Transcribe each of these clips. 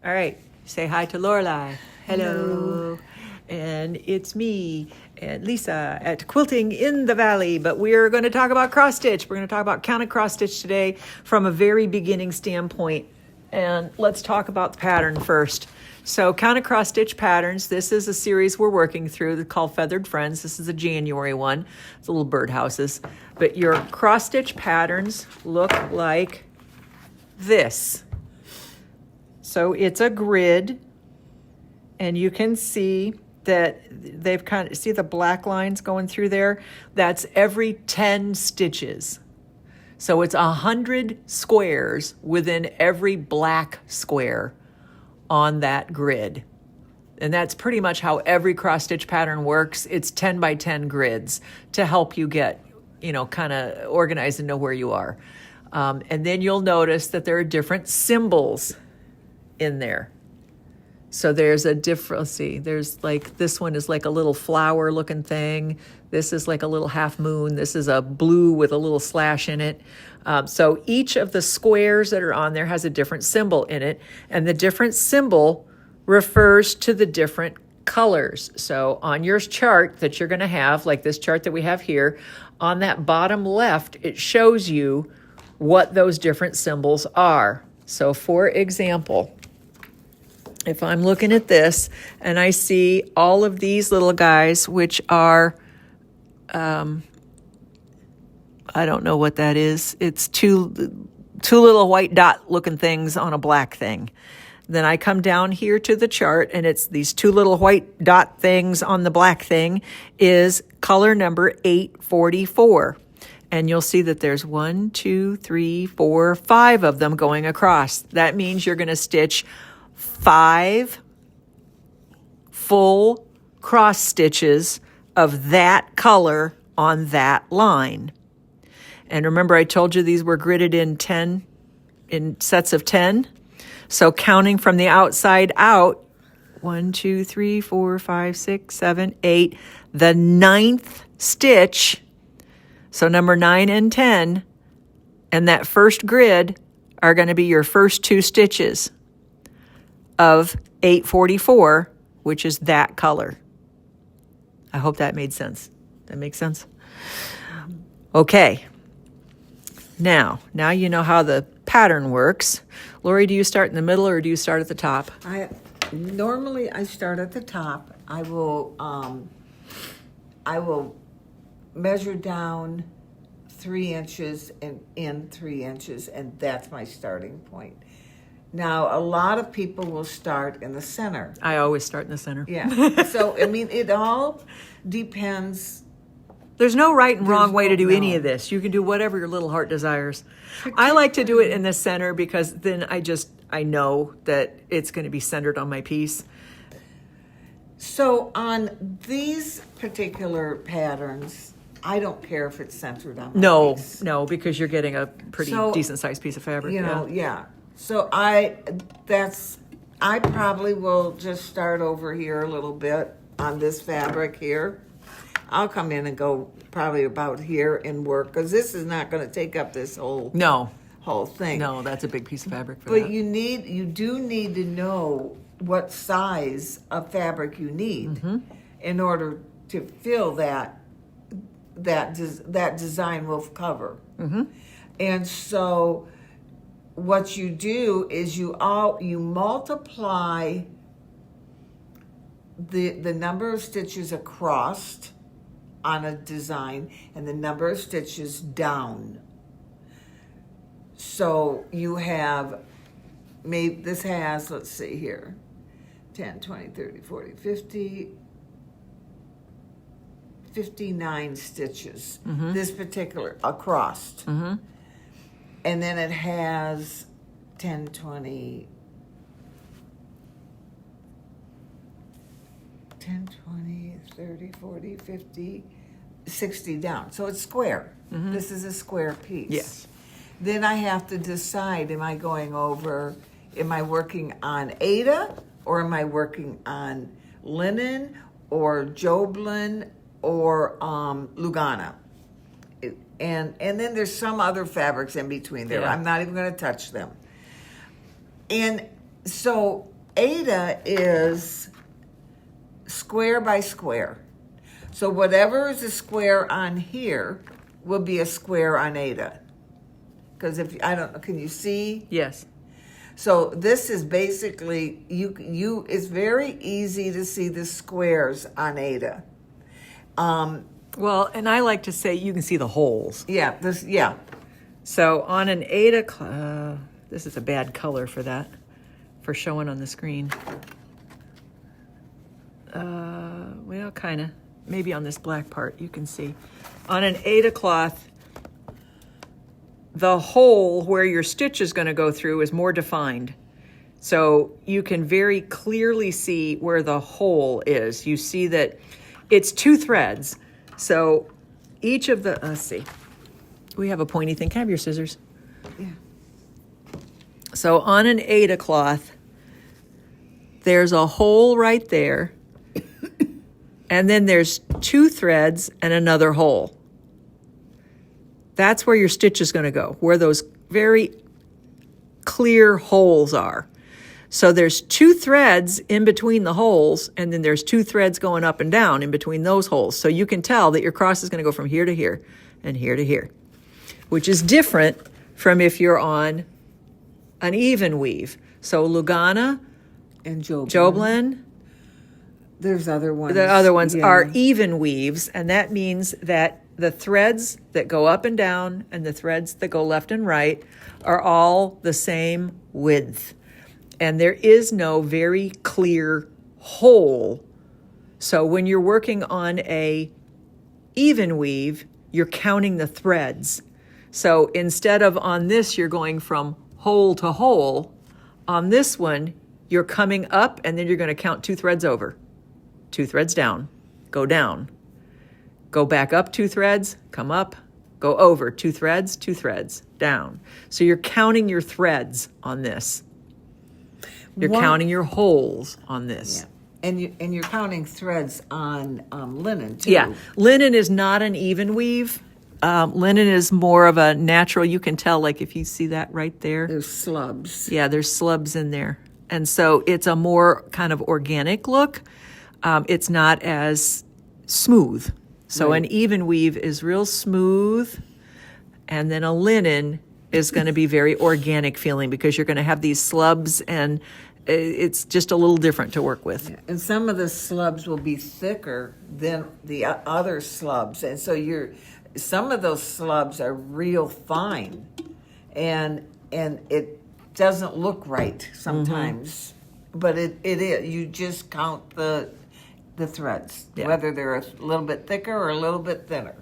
All right, say hi to Lorelai. Hello. And it's me and Lisa at Quilting in the Valley, but we're going to talk about cross stitch. We're going to talk about counted cross stitch today from a very beginning standpoint. And let's talk about the pattern first. So counted cross stitch patterns, this is a series we're working through called Feathered Friends. This is a January one. It's a little birdhouses. But your cross stitch patterns look like this. So it's a grid, and you can see that they've see the black lines going through there? That's every 10 stitches. So it's 100 squares within every black square on that grid. And that's pretty much how every cross stitch pattern works. It's 10 by 10 grids to help you get, kind of organized and know where you are. And then you'll notice that there are different symbols in there. So there's a different, there's like, this one is like a little flower looking thing. This is like a little half moon. This is a blue with a little slash in it. So each of the squares that are on there has a different symbol in it. And the different symbol refers to the different colors. So on your chart that you're going to have, like this chart that we have here, on that bottom left, it shows you what those different symbols are. So for example, if I'm looking at this and I see all of these little guys, which are, I don't know what that is. It's two little white dot looking things on a black thing. Then I come down here to the chart and it's these two little white dot things on the black thing is color number 844. And you'll see that there's 1, 2, 3, 4, 5 of them going across. That means you're going to stitch 5 full cross stitches of that color on that line. And remember, I told you these were gridded in sets of 10. So counting from the outside out, 1, 2, 3, 4, 5, 6, 7, 8, the 9th stitch. So number 9 and 10, and that first grid are going to be your first 2 stitches of 844, which is that color. I hope that made sense. That makes sense? Okay. Now you know how the pattern works. Lori, do you start in the middle or do you start at the top? Normally I start at the top. I will measure down 3 inches and in 3 inches, and that's my starting point. Now, a lot of people will start in the center. I always start in the center. Yeah. So, it all depends. There's no right and wrong way to do any of this. You can do whatever your little heart desires. I like to do it in the center because then I know that it's going to be centered on my piece. So on these particular patterns, I don't care if it's centered on my piece. No, because you're getting a pretty decent sized piece of fabric. Yeah. So I probably will just start over here a little bit on this fabric here. I'll come in and go probably about here and work because this is not going to take up this whole thing. No, that's a big piece of fabric for but that. you do need to know what size of fabric you need in order to fill that design will cover. And so what you do is you multiply the number of stitches across on a design and the number of stitches down. So you have this has, let's see here, 10, 20, 30, 40, 50, 59 stitches, this particular across. And then it has 10, 20, 30, 40, 50, 60 down. So it's square. This is a square piece. Yes. Then I have to decide, am I working on Aida or am I working on linen or Joblin or Lugana? And then there's some other fabrics in between there. Yeah. I'm not even going to touch them. And so Aida is square by square. So whatever is a square on here will be a square on Aida. Because if I don't, can you see? Yes. So this is basically it's very easy to see the squares on Aida. Well, and I like to say you can see the holes. Yeah. So on an Aida, this is a bad color for that, for showing on the screen. Well, kind of. Maybe on this black part you can see. On an Aida cloth, the hole where your stitch is going to go through is more defined. So you can very clearly see where the hole is. You see that it's 2 threads. So each of the, let's see, we have a pointy thing. Can I have your scissors? Yeah. So on an Aida cloth, there's a hole right there. And then there's 2 threads and another hole. That's where your stitch is going to go, where those very clear holes are. So there's 2 threads in between the holes, and then there's 2 threads going up and down in between those holes. So you can tell that your cross is going to go from here to here and here to here, which is different from if you're on an even weave. So Lugana, And Joblin, There's other ones. the other ones Yeah. are even weaves, and that means that the threads that go up and down and the threads that go left and right are all the same width. And there is no very clear hole. So when you're working on a even weave, you're counting the threads. So instead of on this, you're going from hole to hole, on this one, you're coming up and then you're going to count 2 threads over. 2 threads down, go back up 2 threads, come up, go over 2 threads, down. So you're counting your threads on this. You're counting your holes on this. Yeah. And you're counting threads on linen too. Yeah, linen is not an even weave. Linen is more of a natural. You can tell, like if you see that right there. There's slubs. Yeah, there's slubs in there. And so it's a more kind of organic look. It's not as smooth. So Right. an even weave is real smooth, and then a linen is going to be very organic feeling because you're going to have these slubs, and it's just a little different to work with. And some of the slubs will be thicker than the other slubs. And so some of those slubs are real fine. And it doesn't look right sometimes. But it is. You just count the threads, Yeah. whether they're a little bit thicker or a little bit thinner.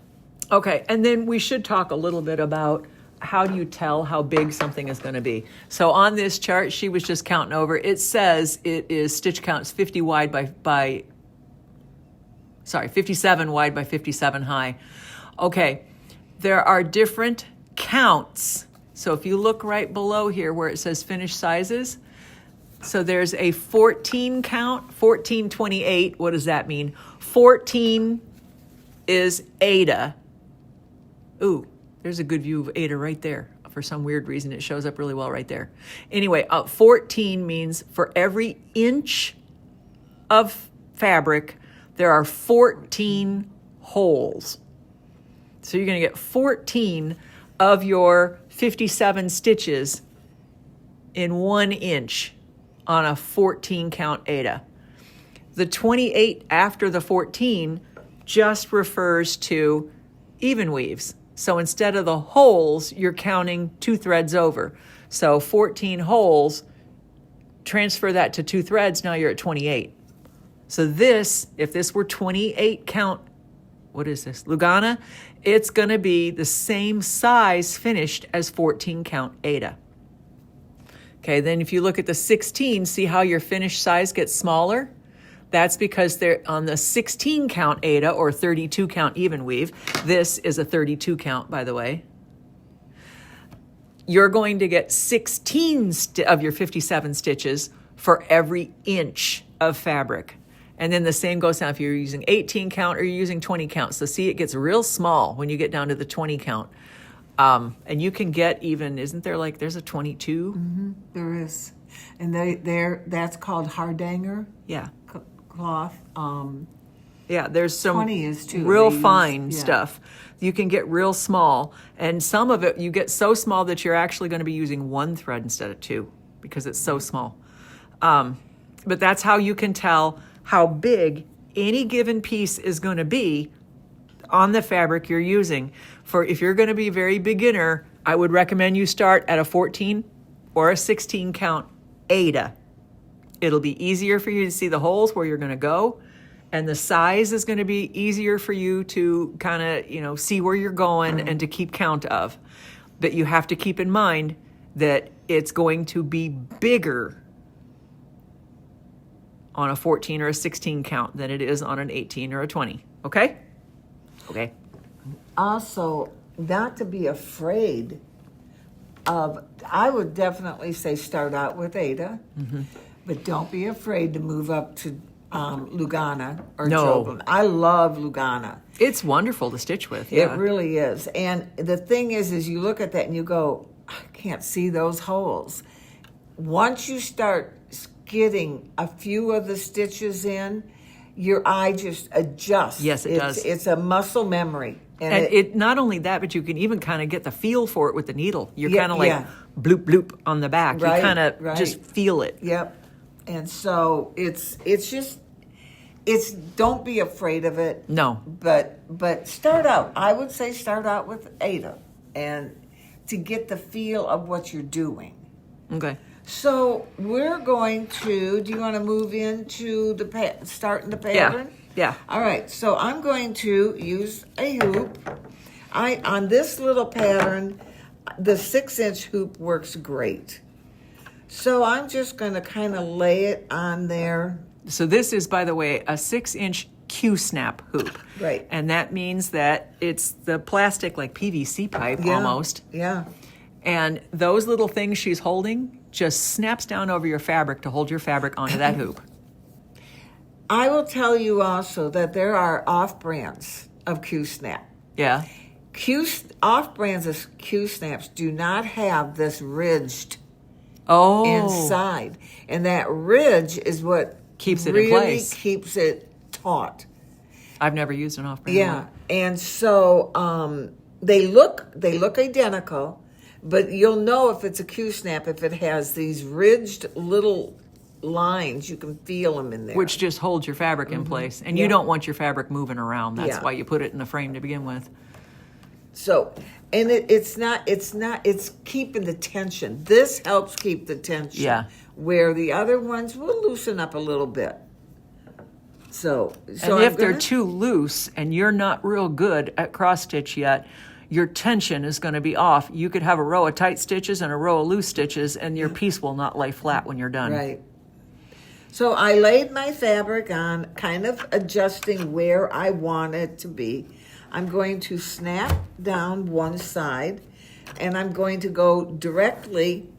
Okay, and then we should talk a little bit about how do you tell how big something is going to be. So on this chart, she was just counting over. It says it is stitch counts 50 wide by 57 wide by 57 high. Okay, there are different counts. So if you look right below here where it says finished sizes, so there's a 14 count, 1428. What does that mean? 14 is Aida. Ooh, there's a good view of Aida right there. For some weird reason, it shows up really well right there. Anyway, 14 means for every inch of fabric, there are 14 holes. So you're going to get 14 of your 57 stitches in 1 inch on a 14 count Aida. The 28 after the 14 just refers to even weaves. So instead of the holes, you're counting 2 threads over. So 14 holes, transfer that to 2 threads, now you're at 28. So this, if this were 28 count, what is this, Lugana, it's going to be the same size finished as 14 count Aida. Okay, then if you look at the 16, see how your finished size gets smaller? That's because they're on the 16 count Aida or 32 count even weave. This is a 32 count, by the way. You're going to get 16 of your 57 stitches for every inch of fabric. And then the same goes down if you're using 18 count or you're using 20 count. So see, it gets real small when you get down to the 20 count. And you can get even, isn't there like, there's a 22? There is. And that's called hardanger Yeah. cloth. Yeah, there's some 20 is too. real They use- fine yeah. stuff. You can get real small, and some of it you get so small that you're actually going to be using one thread instead of two because it's so small. But that's how you can tell how big any given piece is going to be on the fabric you're using. For if you're going to be very beginner, I would recommend you start at a 14 or a 16 count Aida. It'll be easier for you to see the holes where you're going to go, and the size is going to be easier for you to kind of, see where you're going and to keep count of. But you have to keep in mind that it's going to be bigger on a 14 or a 16 count than it is on an 18 or a 20. Okay? Okay. Also, not to be afraid of, I would definitely say start out with Aida, but don't be afraid to move up to Lugana or No. Joblin. I love Lugana. It's wonderful to stitch with. Yeah. It really is. And the thing is you look at that and you go, I can't see those holes. Once you start getting a few of the stitches in, your eye just adjusts. Yes, it does. It's a muscle memory. And it not only that, but you can even kind of get the feel for it with the needle. You're Yeah, kind of like yeah. bloop bloop on the back. Right, you kind of right. just feel it. Yep. And so it's don't be afraid of it. No. But start out. I would say start out with Aida and to get the feel of what you're doing. Okay. So we're going to. Do you want to move into the starting the pattern? Yeah. All right. So I'm going to use a hoop. On this little pattern, the 6-inch hoop works great. So I'm just going to kind of lay it on there. So this is, by the way, a 6-inch Q-snap hoop. Right. And that means that it's the plastic, like PVC pipe almost. Yeah. And those little things she's holding just snaps down over your fabric to hold your fabric onto that hoop. I will tell you also that there are off-brands of Q-snap. Yeah. Off-brands of Q-snaps do not have this ridged Oh. inside. And that ridge is what Keeps it in really place. keeps it taut. I've never used an off-brand Yeah. one. And so they look identical, but you'll know if it's a Q-snap if it has these ridged little lines. You can feel them in there. Which just holds your fabric in place. And Yeah. you don't want your fabric moving around. That's Yeah. why you put it in the frame to begin with. So, and it's keeping the tension. This helps keep the tension. Yeah. Where the other ones will loosen up a little bit. So And I'm if they're gonna- too loose and you're not real good at cross stitch yet, your tension is going to be off. You could have a row of tight stitches and a row of loose stitches, and your piece will not lay flat when you're done. Right. So I laid my fabric on, kind of adjusting where I want it to be. I'm going to snap down one side, and I'm going to go directly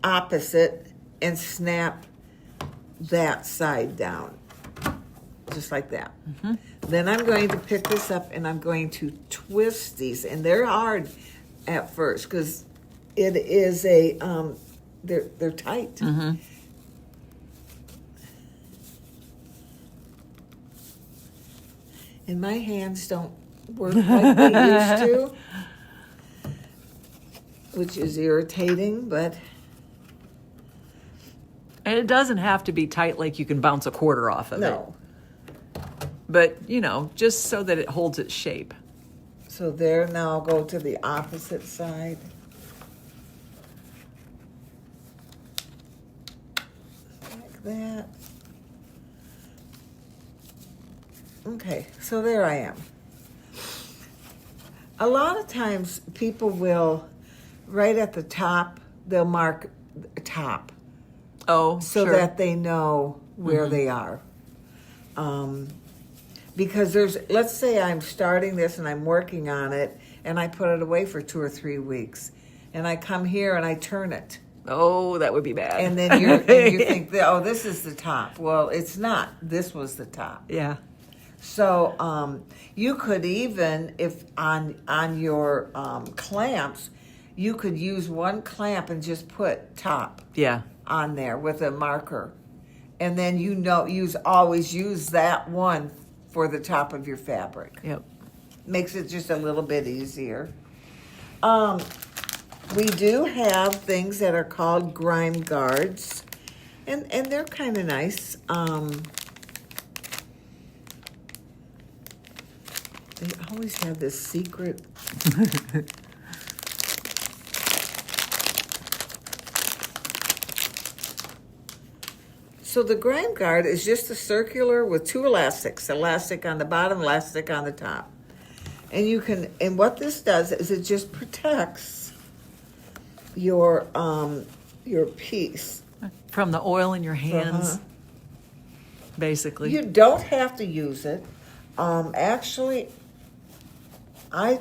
opposite and snap that side down, just like that. Then I'm going to pick this up and I'm going to twist these, and they're hard at first because it is they're tight. And my hands don't work like they used to, which is irritating, but And it doesn't have to be tight like you can bounce a quarter off of it. no. But, just so that it holds its shape. So there, now I'll go to the opposite side. Like that. Okay, so there I am. A lot of times people will, right at the top, they'll mark top Oh, so sure. that they know where they are. Because let's say I'm starting this and I'm working on it and I put it away for 2 or 3 weeks and I come here and I turn it. Oh, that would be bad. And then you think, oh, this is the top. Well, it's not. This was the top. Yeah. So you could even, if on your clamps, you could use one clamp and just put top. Yeah. on there with a marker. And then always use that one for the top of your fabric. Yep. Makes it just a little bit easier. We do have things that are called grime guards, and they're kind of nice. They always have this secret. So the grime guard is just a circular with two elastics, elastic on the bottom, elastic on the top. And what this does is it just protects your piece. From the oil in your hands, Uh-huh. basically. You don't have to use it. Actually, I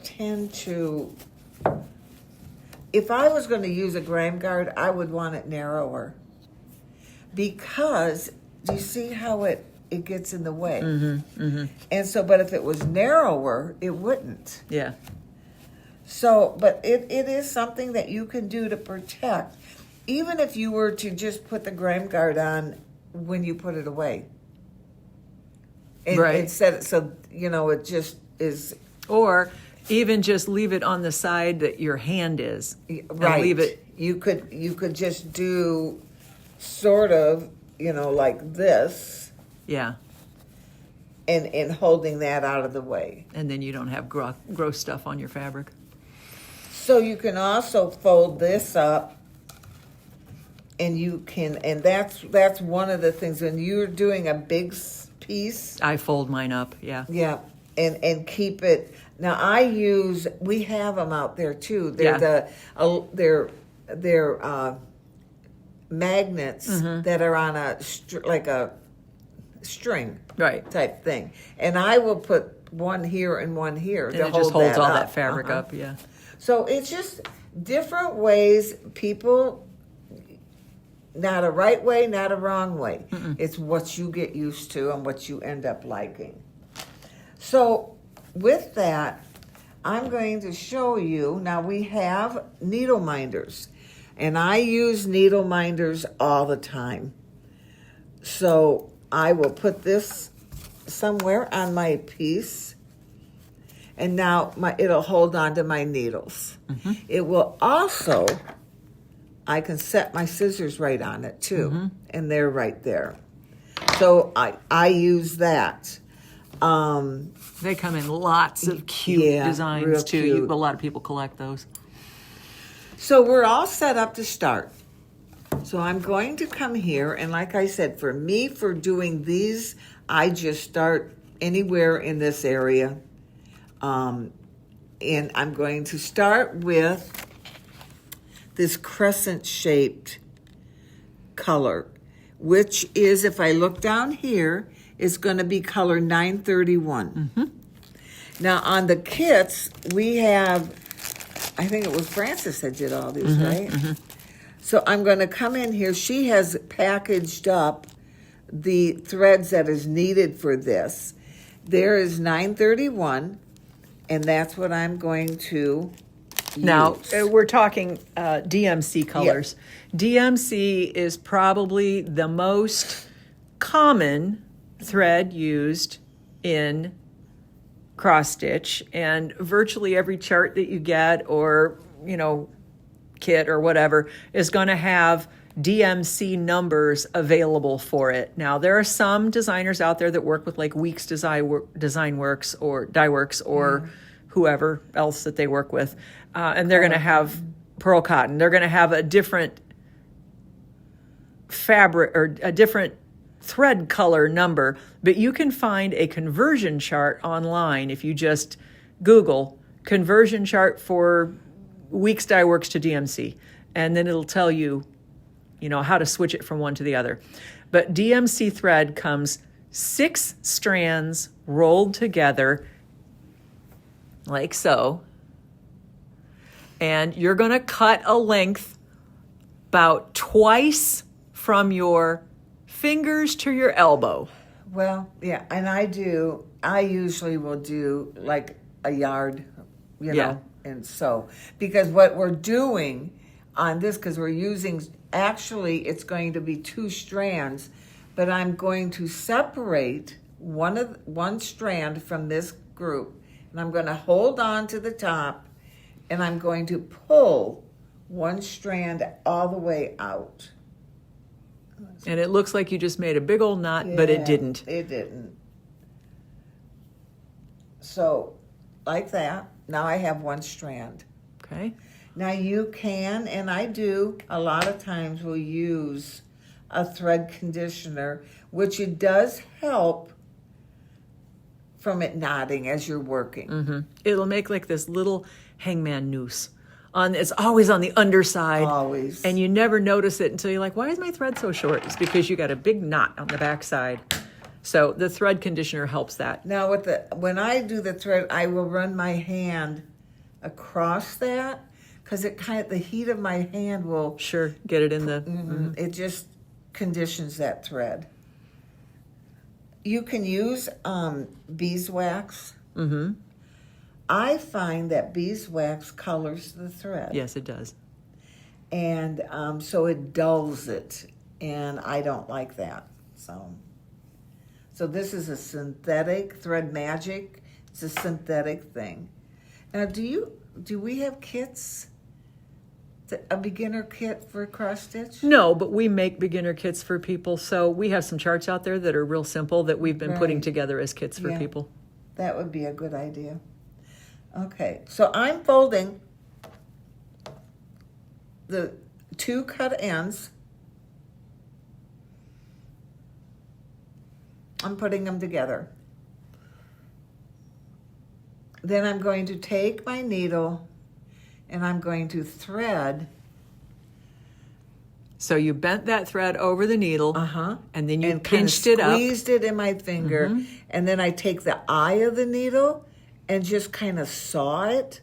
tend to, if I was going to use a grime guard, I would want it narrower. Because, do you see how it gets in the way? And so, but if it was narrower, it wouldn't. Yeah. So, but it is something that you can do to protect, even if you were to just put the grime guard on when you put it away. And Right. Instead, so, it just is. Or even just leave it on the side that your hand is. Right. And leave it. You could just do sort of, like this, Yeah. and holding that out of the way. And then you don't have gross stuff on your fabric. So you can also fold this up, and that's one of the things when you're doing a big piece. I fold mine up. Yeah. Yeah, and keep it. Now we have them out there too. They're Yeah. they're magnets that are on like a string Right. type thing, and I will put one here and one here And to it hold just holds that all up. that fabric Uh-huh. up. Yeah. So it's just different ways people. Not a right way, not a wrong way. It's what you get used to and what you end up liking. So with that, I'm going to show you, now we have needle minders, and I use needle minders all the time. So I will put this somewhere on my piece, and now it'll hold on to my needles. It will also, I can set my scissors right on it too, and they're right there. So I use that. They come in lots of cute Yeah, real designs too. cute. A lot of people collect those. So we're all set up to start. So I'm going to come here, and like I said, for me, for doing these, I just start anywhere in this area. And I'm going to start with this crescent-shaped color, which is, if I look down here, is going to be color 931. Now, on the kits, we have, I think it was Frances that did all these, right? So I'm going to come in here. She has packaged up the threads that is needed for this. There is 931, and that's what I'm going to Now, use. we're talking DMC colors. DMC is probably the most common thread used in cross stitch, and virtually every chart that you get or, kit or whatever is going to have DMC numbers available for it. Now, there are some designers out there that work with like Weeks Design Works or Dye Works or whoever else that they work with. And they're going to have Pearl Cotton. They're going to have a different fabric or a different thread color number, but you can find a conversion chart online if you just Google conversion chart for Weeks Dye Works to DMC, and then it'll tell you, how to switch it from one to the other. But DMC thread comes 6 strands rolled together like so, and you're going to cut a length about twice from your fingers to your elbow. Well, yeah, and I usually will do like a yard, Yeah. and so, because what we're doing on this because we're using, actually, it's going to be 2 strands, but I'm going to separate one strand from this group, and I'm going to hold on to the top, and I'm going to pull one strand all the way out. And it looks like you just made a big old knot, but it Yeah, didn't. It didn't. So, like that. Now I have one strand. Okay. Now you can, and I do, a lot of times will use a thread conditioner, which it does help from it knotting as you're working. It'll make like this little hangman noose. It's always on the underside. Always. And you never notice it until you're like, why is my thread so short? It's because you got a big knot on the backside. So the thread conditioner helps that. Now when I do the thread, I will run my hand across that because the heat of my hand will, Sure, get it in the... it just conditions that thread. You can use beeswax. I find that beeswax colors the thread. Yes, it does. And so it dulls it, and I don't like that. So this is a synthetic Thread Magic. It's a synthetic thing. Now, do we have kits? A beginner kit for cross stitch? No, but we make beginner kits for people. So we have some charts out there that are real simple that we've been putting Right. together as kits for Yeah. people. That would be a good idea. Okay, so I'm folding the 2 cut ends. I'm putting them together. Then I'm going to take my needle and I'm going to thread. So you bent that thread over the needle, and then you And kind of pinched it up. squeezed it in my finger, and then I take the eye of the needle and just kind of saw it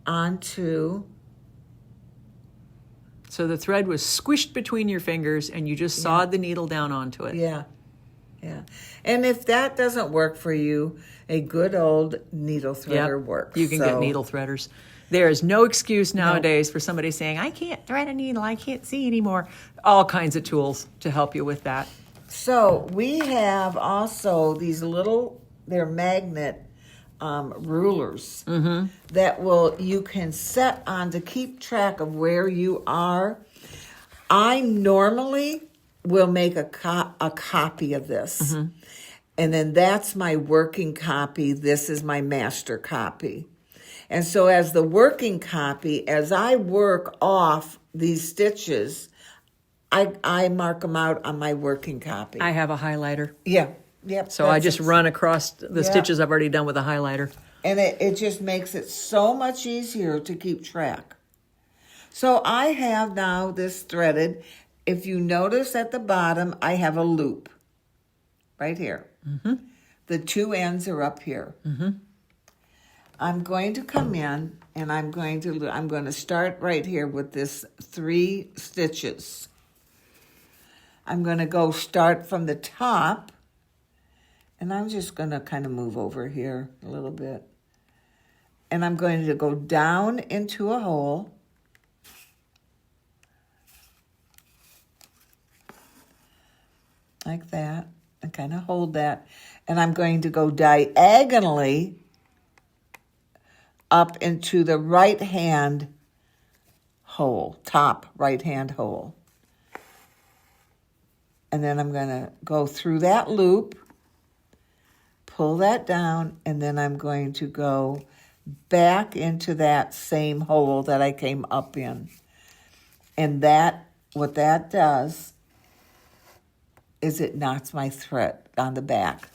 onto. So the thread was squished between your fingers, and you just sawed the needle down onto it. Yeah. And if that doesn't work for you, a good old needle threader works. You can get needle threaders. There is no excuse nowadays for somebody saying, I can't thread a needle, I can't see anymore. All kinds of tools to help you with that. So we have also these they're magnet rulers that you can set on to keep track of where you are. I normally will make a copy of this. And then that's my working copy. This is my master copy. And so as the working copy, as I work off these stitches, I mark them out on my working copy. I have a highlighter. Yeah. Yep. So I just run across the stitches I've already done with a highlighter. And it just makes it so much easier to keep track. So I have now this threaded. If you notice at the bottom, I have a loop right here. The 2 ends are up here. I'm going to come in and I'm going to start right here with this 3 stitches. I'm going to start from the top, and I'm just going to kind of move over here a little bit. And I'm going to go down into a hole. Like that, and kind of hold that. And I'm going to go diagonally up into the right-hand hole, top right-hand hole. And then I'm going to go through that loop, pull that down, and then I'm going to go back into that same hole that I came up in. And what that does is it knots my thread on the back.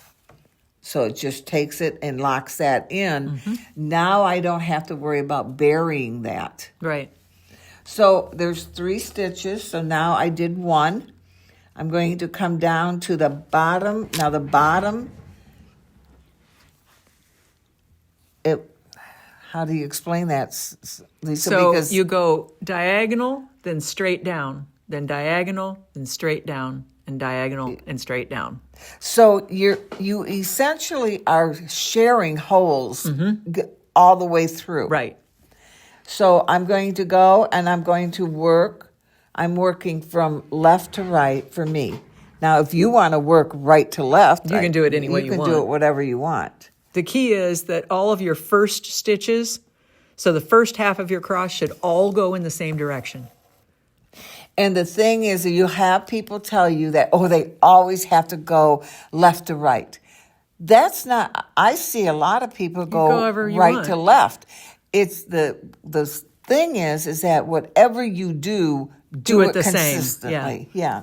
So it just takes it and locks that in. Now I don't have to worry about burying that. Right. So there's 3 stitches. So now I did 1. I'm going to come down to the bottom. Now the bottom, how do you explain that, Lisa? So Because you go diagonal, then straight down, then diagonal, then straight down, and diagonal and straight down. So you essentially are sharing holes all the way through. Right. So I'm going to go and I'm going to work. I'm working from left to right for me. Now, if you want to work right to left, You can do it any way you can want. do it whatever you want. The key is that all of your first stitches, so the first half of your cross should all go in the same direction. And the thing is, that you have people tell you that, oh, they always have to go left to right. That's not, I see a lot of people go go wherever you right want. to left. It's the thing is that whatever you do it the same. consistently. Yeah.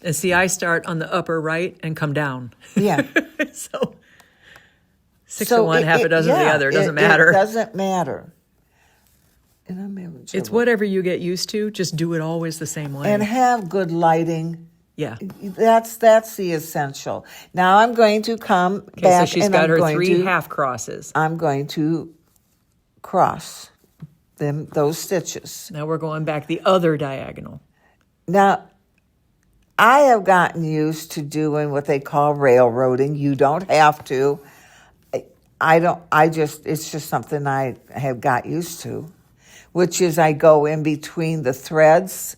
And see, I start on the upper right and come down. Yeah. So six of one, half a dozen of the other. It doesn't matter. It doesn't matter. And I'm having trouble. It's whatever you get used to. Just do it always the same way. And have good lighting. Yeah. That's the essential. Now I'm going to come Okay, back so she's and got I'm her going 3 to half crosses. I'm going to cross those stitches. Now we're going back the other diagonal. Now I have gotten used to doing what they call railroading. You don't have to. It's just something I have got used to, which is I go in between the threads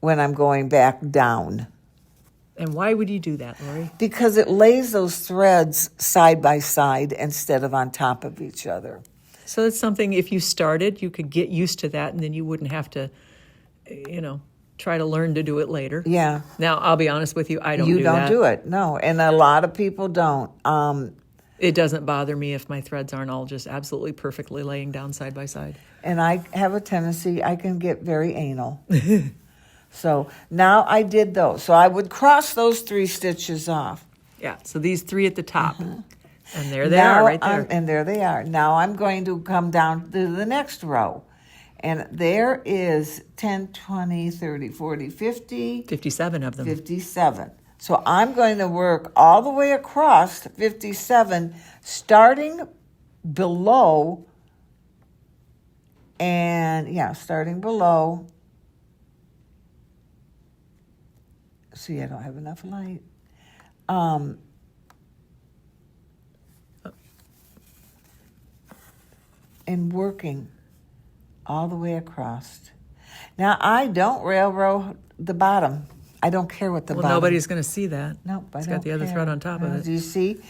when I'm going back down. And why would you do that, Lori? Because it lays those threads side by side instead of on top of each other. So it's something, if you started, you could get used to that, and then you wouldn't have to, try to learn to do it later. Yeah. Now, I'll be honest with you, I don't do that. You don't do it, no. And a lot of people don't. It doesn't bother me if my threads aren't all just absolutely perfectly laying down side by side. And I have a tendency, I can get very anal. So now I did those. So I would cross those 3 stitches off. Yeah, so these 3 at the top. And there they are right there. And there they are. Now I'm going to come down to the next row. And there is 10, 20, 30, 40, 50. 57 of them. 57. So I'm going to work all the way across 57, starting below. Starting below. See, I don't have enough light. And working all the way across. Now, I don't railroad the bottom. I don't care what the Well, bottom. nobody's going to see that. Nope, I It's don't got the other care. thread on top of Now, it. Do you see?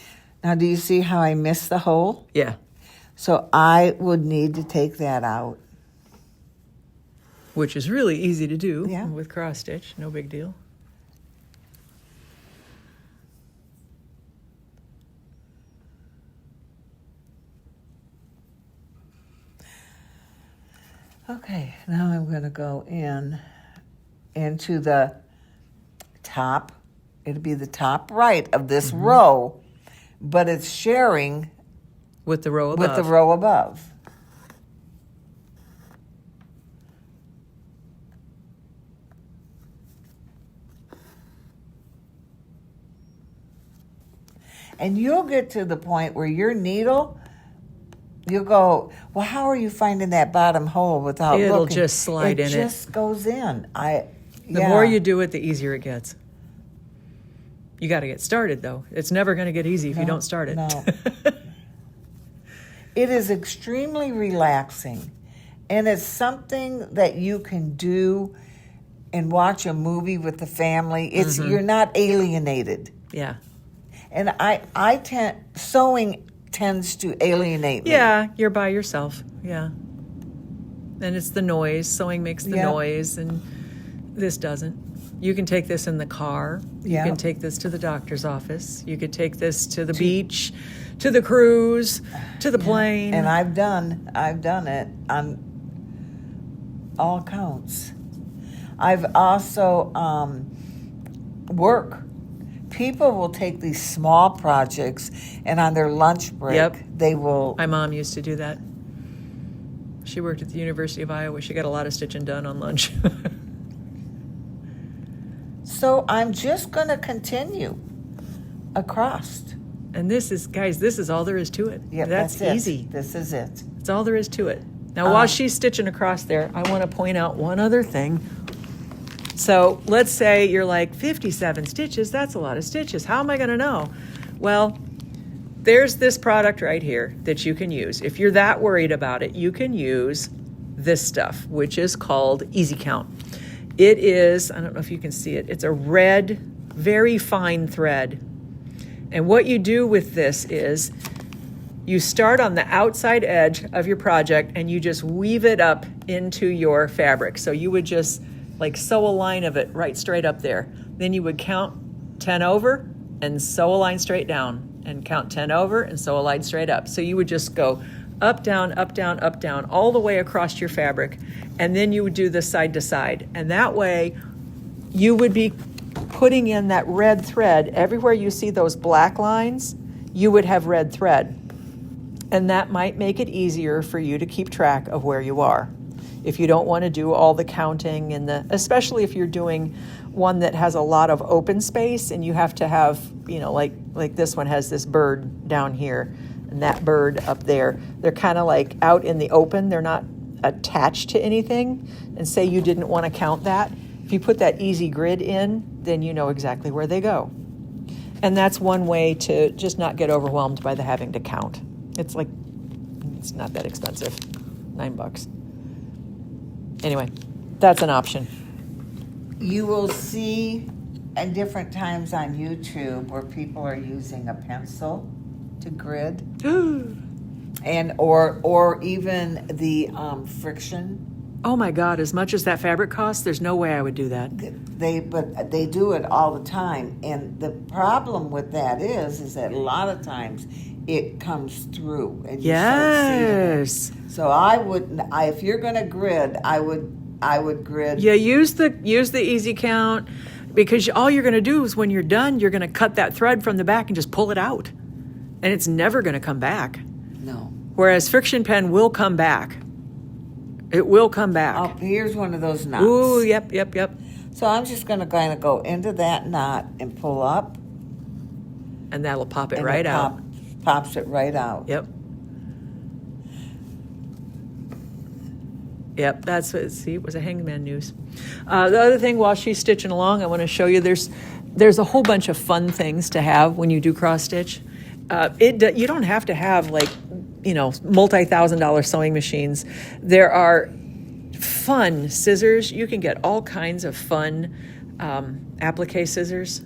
Now, do you see how I missed the hole? Yeah, So I would need to take that out. which is really easy to do Yeah. with cross stitch. No big deal. Okay, now I'm going to go into the top. It'll be the top right of this row, but it's sharing With the row above. with the row above. And you'll get to the point where your needle, you'll go, well, how are you finding that bottom hole without It'll looking? just slide in it. It just goes in. The more you do it, the easier it gets. You got to get started, though. It's never going to get easy if you don't start it. No. It is extremely relaxing, and it's something that you can do and watch a movie with the family. You're not alienated. Yeah. And sewing tends to alienate me. Yeah, you're by yourself. Yeah. And it's the noise. Sewing makes the Yeah. noise, and this doesn't. You can take this in the car. Yeah. You can take this to the doctor's office. You could take this to the beach, to the cruise, to the plane. And I've done it on all counts. I've also work. People will take these small projects, and on their lunch break, Yep. they will. My mom used to do that. She worked at the University of Iowa. She got a lot of stitching done on lunch. So I'm just going to continue across. And this is all there is to it. Yep, That's it. easy. This is it. That's all there is to it. Now, while she's stitching across there, I want to point out one other thing. So let's say you're like, 57 stitches, that's a lot of stitches. How am I going to know? Well, there's this product right here that you can use. If you're that worried about it, you can use this stuff, which is called Easy Count. It is, I don't know if you can see it, it's a red, very fine thread. And what you do with this is you start on the outside edge of your project and you just weave it up into your fabric. So you would just like sew a line of it right straight up there. Then you would count 10 over and sew a line straight down, and count 10 over and sew a line straight up. So you would just go up, down, up, down, up, down, all the way across your fabric. And then you would do this side to side. And that way you would be putting in that red thread. Everywhere you see those black lines, you would have red thread. And that might make it easier for you to keep track of where you are. If you don't want to do all the counting and especially if you're doing one that has a lot of open space and you have to have, like this one has this bird down here and that bird up there. They're kind of like out in the open. They're not attached to anything. And say you didn't want to count that. If you put that easy grid in, then you know exactly where they go. And that's one way to just not get overwhelmed by the having to count. It's not that expensive, $9. Anyway, that's an option. You will see at different times on YouTube where people are using a pencil to grid, and or even the friction. Oh my God! As much as that fabric costs, there's no way I would do that. But they do it all the time, and the problem with that is that a lot of times it comes through, and you start seeing it. So if you're going to grid, I would grid. Yeah, use the Easy Count, because all you're going to do is when you're done, you're going to cut that thread from the back and just pull it out, and it's never going to come back. No. Whereas friction pen will come back. It will come back. Oh, here's one of those knots. Ooh, yep. So I'm just going to kind of go into that knot and pull up. And that'll pop it and right out. Pops it right out. Yep. Yep, that's what, see, it was a Hangman news. The other thing, while she's stitching along, I want to show you there's a whole bunch of fun things to have when you do cross stitch. You don't have to have multi-$1,000 sewing machines. There are fun scissors. You can get all kinds of fun applique scissors.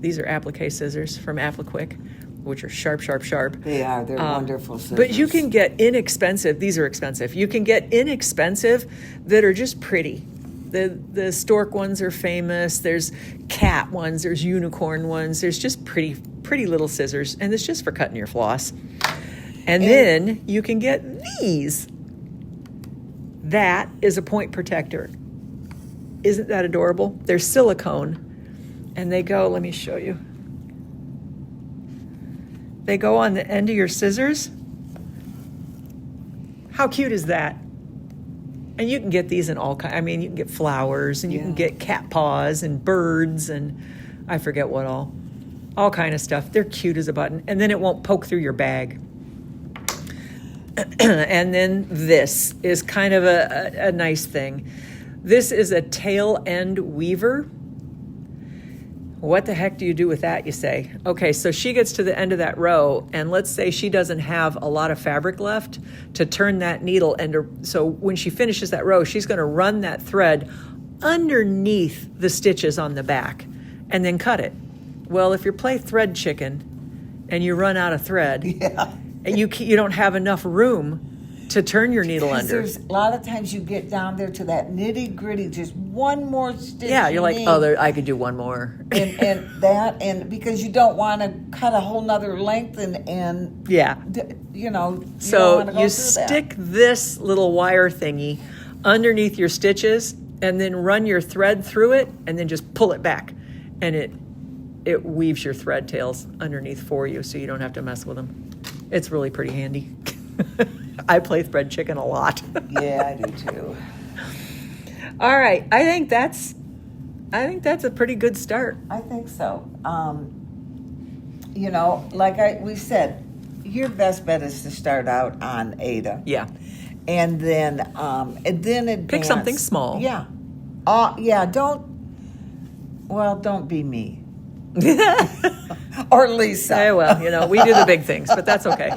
These are applique scissors from Appliquick, which are sharp. They are. They're wonderful scissors. But you can get inexpensive. These are expensive. You can get inexpensive that are just pretty. The stork ones are famous. There's cat ones. There's unicorn ones. There's just pretty little scissors. And it's just for cutting your floss. And then you can get these. That is a point protector. Isn't that adorable? They're silicone. And they go, let me show you. They go on the end of your scissors. How cute is that? And you can get these in all kinds. I mean, you can get flowers, and you can get cat paws and birds, and I forget what all kind of stuff. They're cute as a button, and then it won't poke through your bag. And then this is kind of a nice thing. This is a tail end weaver. What the heck do you do with that, you say? Okay, so she gets to the end of that row, and let's say she doesn't have a lot of fabric left to turn that needle. So when she finishes that row, she's going to run that thread underneath the stitches on the back and then cut it. Well, if you play thread chicken and you run out of thread, and you don't have enough room to turn your needle under. There's a lot of times you get down there to that nitty gritty, just one more stitch. Yeah, you're like, I could do one more. and because you don't want to cut a whole nother length and So you stick this little wire thingy underneath your stitches and then run your thread through it and then just pull it back, and it weaves your thread tails underneath for you, so you don't have to mess with them. It's really pretty handy. I play thread chicken a lot. Yeah, I do too. All right, I think that's a pretty good start. I think so. Like we said, your best bet is to start out on Aida. Yeah. And then advance. Pick something small. Yeah. Don't be me. Or Lisa. Well, we do the big things, but that's okay.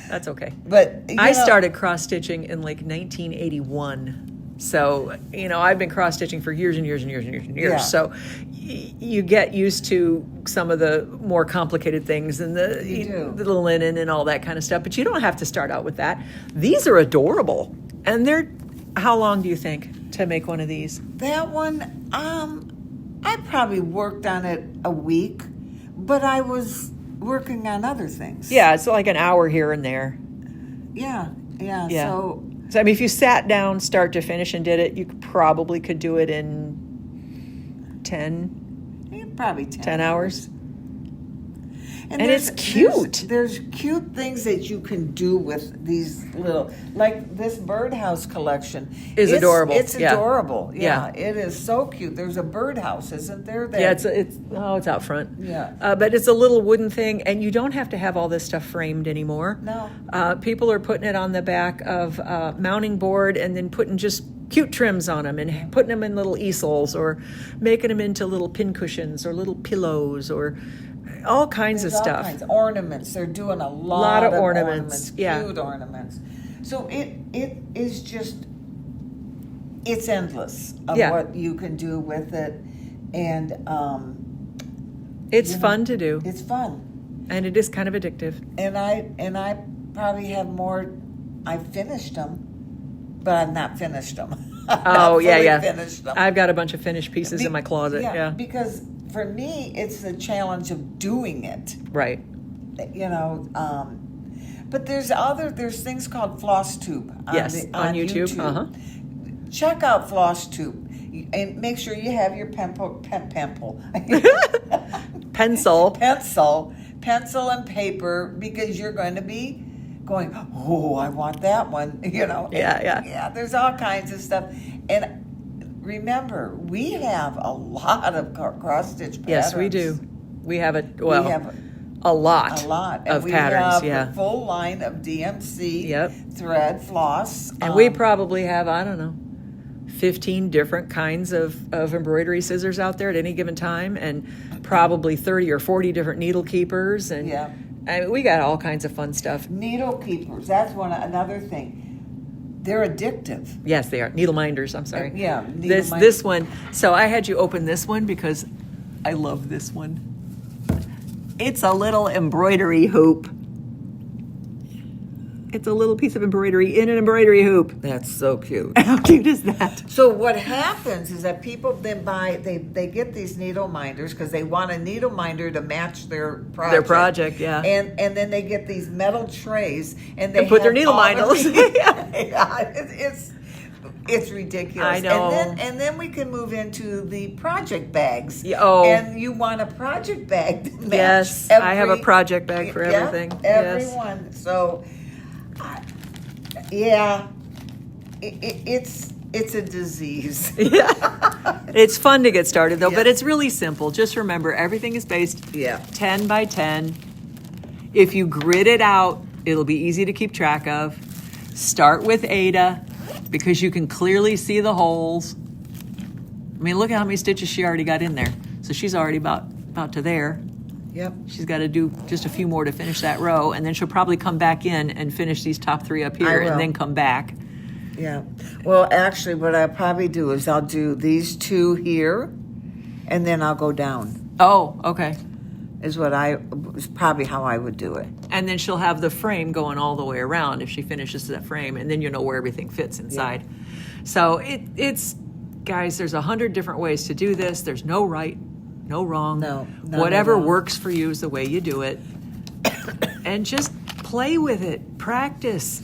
That's okay. But I started cross stitching in like 1981. So, I've been cross stitching for years and years and years and years and years. Yeah. So you get used to some of the more complicated things and You do. the linen and all that kind of stuff. But you don't have to start out with that. These are adorable. And how long do you think to make one of these? That one, I probably worked on it a week, but I was working on other things. Yeah, it's like an hour here and there. Yeah. Yeah. So So, if you sat down start to finish and did it, you probably could do it in 10 probably 10 hours. And there's- it's cute. There's cute things that you can do with these little, like this birdhouse collection. Is adorable. It's Yeah. adorable. Yeah. It is so cute. There's a birdhouse, isn't there? That, Yeah, it's out front. Yeah. But it's a little wooden thing, and you don't have to have all this stuff framed anymore. No. People are putting it on the back of mounting board and then putting just cute trims on them and putting them in little easels or making them into little pin cushions or little pillows or all kinds There's of all stuff. kinds of ornaments. They're doing a lot of of ornaments. Yeah. Cute ornaments. So it is just, it's endless of Yeah. what you can do with it, and It's fun to do, it's fun. and it is kind of addictive. And I probably have more. I finished them, but I've not finished them. Oh, yeah. Finished them. I've got a bunch of finished pieces in my closet. Yeah. Because for me, it's the challenge of doing it. Right. But there's things called floss tube on, Yes, on YouTube. Uh-huh. Check out floss tube and make sure you have your pencil pencil and paper, because you're going to be going, oh, I want that one. Yeah. There's all kinds of stuff. And remember, we have a lot of cross stitch patterns. Yes, we do. We have We have a lot. a lot. of we patterns. have Yeah. the full line of DMC Yep. thread floss. And we probably have, I don't know, 15 different kinds of embroidery scissors out there at any given time, and probably 30 or 40 different needle keepers. And Yeah. I mean, we got all kinds of fun stuff. Needle keepers. That's another thing. They're addictive. Yes, they are. Needle minders, I'm sorry. Yeah, needle This minders. one. So I had you open this one because I love this one. It's a little embroidery hoop. It's a little piece of embroidery in an embroidery hoop. That's so cute. How cute is that? So what happens is that people then they get these needle minders because they want a needle minder to match their project. Their project, yeah. And then they get these metal trays and they And put their have needle all minders. It's ridiculous. I know. And then we can move into the project bags. Yeah, oh. And you want a project bag to match. Yes, I have a project bag for Yeah, everything. Yes. everyone. So, yeah, it's a disease. It's fun to get started though, but Yeah. it's really simple. Just remember, everything is based Yeah. 10 by 10. If you grid it out, it'll be easy to keep track of. Start with Ada because you can clearly see the holes. I mean, look at how many stitches she already got in there. So she's already about to there. Yep. She's got to do just a few more to finish that row, and then she'll probably come back in and finish these top 3 up I here, will. and then come back. Yeah. Well, actually, what I'll probably do is I'll do these 2 here, and then I'll go down. Oh, okay. Is probably how I would do it. And then she'll have the frame going all the way around if she finishes that frame, and then you know where everything fits inside. So it's, guys, there's 100 different ways to do this. There's no right, no wrong. No, none Whatever at all. works for you is the way you do it. And just play with it. Practice.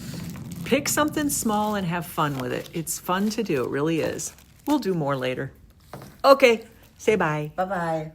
Pick something small and have fun with it. It's fun to do. It really is. We'll do more later. Okay. Say bye. Bye-bye.